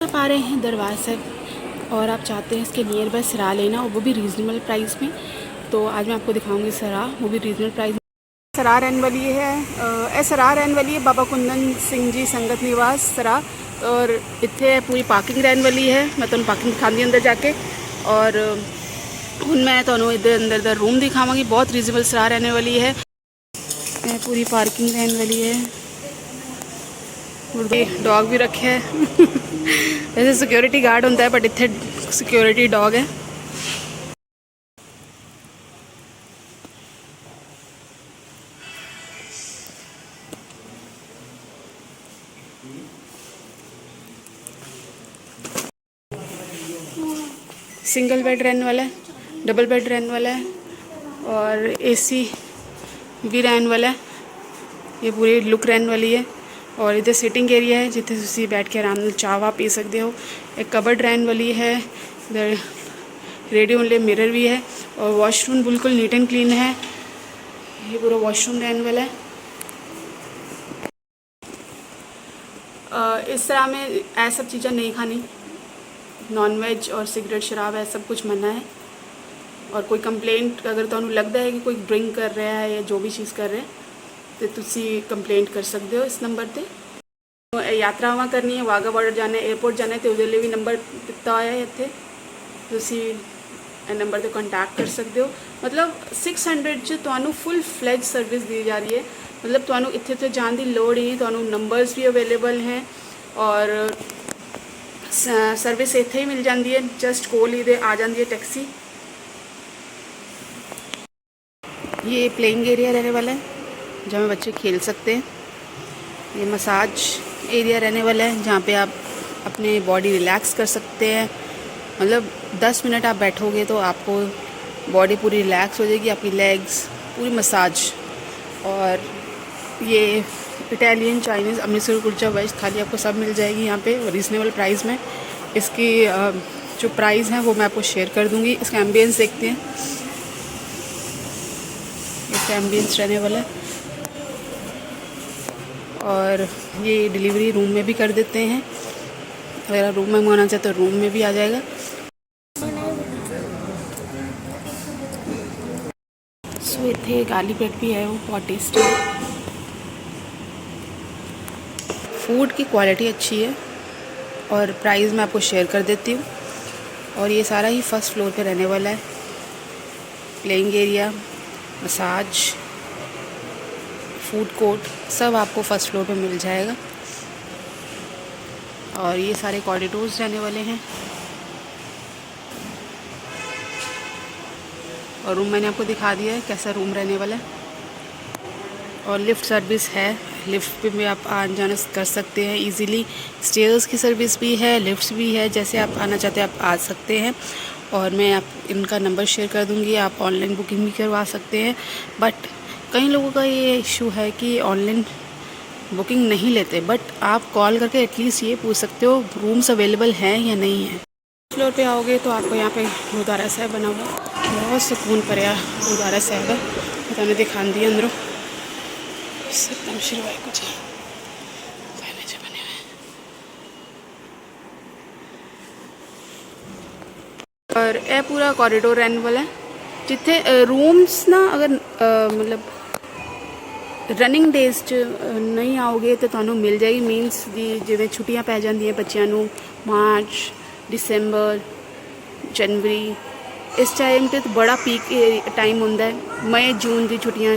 आप आ रहे हैं दरबार साहब और आप चाहते हैं इसके नियर बाय सराह लेना और वो भी रीज़नेबल प्राइस में, तो आज मैं आपको दिखाऊंगी सराह, वो भी रीज़नेबल प्राइस में। सराह रहने वाली है सराह रहने वाली है बाबा कुंदन सिंह जी संगत निवास सराह, और इतने पूरी पार्किंग रहने वाली है। मैं तुम पार्किंग दिखाऊंगी अंदर जाके, और हूँ मैं तो इधर अंदर रूम दिखावांगी। बहुत रीजनेबल सराह रहने वाली है, पूरी पार्किंग रहने वाली है। डॉग भी रखे है वैसे सिक्योरिटी गार्ड होता है बट इतने सिक्योरिटी डॉग है। सिंगल बेड रहने वाला है, डबल बेड रहने वाला है और एसी भी रहने वाला है। ये पूरी लुक रहने वाली है। और इधर सिटिंग एरिया है जिथे तुम बैठ के आराम चाह पी सकते हो। एक कबर्ड रहने वाली है, इधर रेडियो वाले मिरर भी है, और वॉशरूम बिल्कुल नीट एंड क्लीन है। ये पूरा वॉशरूम रहने वाला है। इस तरह में ऐसा सब चीज़ें नहीं खानी, नॉनवेज और सिगरेट शराब है सब कुछ मना है। और कोई कंप्लेंट अगर तुहानू लगता है कि कोई ड्रिंक कर रहा है या जो भी चीज़ कर रहा है तो तुसी कंप्लेंट कर सकते हो इस नंबर पे। यात्रावां करनी है, वाघा बॉर्डर जाना है, एयरपोर्ट जाना है तो उसके लिए भी नंबर दिता हुआ है इत्थे, तुसी नंबर ते कॉन्टैक्ट कर सकते हो। मतलब 600 च तुहानू फुल फ्लैज सर्विस दी जा रही है। मतलब तुहानू इत्थे ते जाने की लोड़ ही नहीं, तुहानू नंबर्स भी अवेलेबल हैं और सर्विस इत्थे ही मिल जाती है। जस्ट कोल ही आ जाती है टैक्सी। ये प्लेइंग एरिया रहने वाला है जहाँ बच्चे खेल सकते हैं। ये मसाज एरिया रहने वाला है जहाँ पे आप अपने बॉडी रिलैक्स कर सकते हैं। मतलब 10 मिनट आप बैठोगे तो आपको बॉडी पूरी रिलैक्स हो जाएगी, आपकी लेग्स पूरी मसाज। और ये Italian, Chinese, Amritsar kulcha, veg thali आपको सब मिल जाएगी यहाँ पे रीज़नेबल प्राइस में। इसकी जो प्राइस है वो मैं आपको शेयर कर दूँगी। इसका एम्बियंस देखते हैं, इसका एम्बियंस रहने वाला है। और ये डिलीवरी रूम में भी कर देते हैं, अगर रूम में मंगाना चाहे तो रूम में भी आ जाएगा। सो इतने गाली पेट भी है, वो बहुत टेस्टी है। फूड की क्वालिटी अच्छी है और प्राइस मैं आपको शेयर कर देती हूँ। और ये सारा ही फर्स्ट फ्लोर पे रहने वाला है। Playing area, massage, food court सब आपको फर्स्ट फ्लोर पे मिल जाएगा। और ये सारे कॉरिडोर्स रहने वाले हैं। और रूम मैंने आपको दिखा दिया है कैसा रूम रहने वाला है। और लिफ्ट सर्विस है, लिफ्ट पे भी आप आना जाना कर सकते हैं इजीली। स्टेयर्स की सर्विस भी है, लिफ्ट्स भी है, जैसे आप आना चाहते हैं आप आ सकते हैं। और मैं आप इनका नंबर शेयर कर दूँगी, आप ऑनलाइन बुकिंग भी करवा सकते हैं। बट कई लोगों का ये इशू है कि ऑनलाइन बुकिंग नहीं लेते, बट आप कॉल करके एटलीस्ट ये पूछ सकते हो रूम्स अवेलेबल हैं या नहीं है। फ्लोर पे आओगे तो आपको यहाँ पे गुरुद्वारा साहब बना हुआ, बहुत सुकून भरिया गुरुद्वारा साहब है। मैंने दिखा दी अंदरों सतनाम श्री वाहिगुरू जी पहले जो बने हुए। और यह पूरा कॉरिडोर रहने वाला है जिथे रूम्स ना अगर मतलब रनिंग डेज च नहीं आओगे तो तुहानू मिल जाएगी। मीनस दी जिवें छुट्टियां पै जांदियां बच्चों नू, मार्च, दिसंबर, जनवरी, इस टाइम ते बड़ा पीक टाइम होंदा है। मई जून की छुट्टियां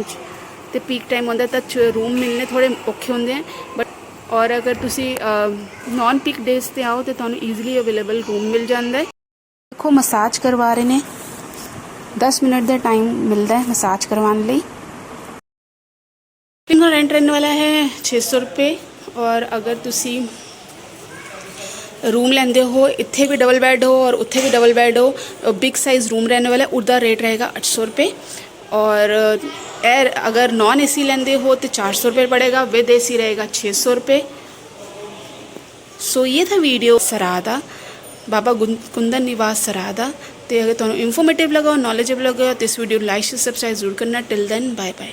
ते पीक टाइम होंदा है, तो रूम मिलने थोड़े औखे होंदे हैं। बट और अगर तुसी नॉन पीक डेज ते आओ तो तुहानू ईजीली अवेलेबल रूम मिल जाता है। देखो मसाज करवा रहे ने, 10 मिनट का टाइम मिलता है मसाज करवाने लिए। इनका रेंट रहने वाला है 600 रुपये। और अगर तुसी रूम लेंदे हो, इत्थे भी डबल बेड हो और उत्थे भी डबल बेड हो, बिग साइज़ रूम रहने वाला है, उसका रेट रहेगा 800 रुपये। और एयर अगर नॉन एसी लेंदे हो तो 400 रुपये पड़ेगा, विद एसी रहेगा 600 रुपये। सो ये था वीडियो सराह दा, बाबा कुंदन निवास सराह दा। तो अगर तुहानू इंफॉर्मेटिव लगा, नॉलेजेबल लगा तो इस वीडियो लाइक सब्सक्राइब जरूर करना। Till then bye bye.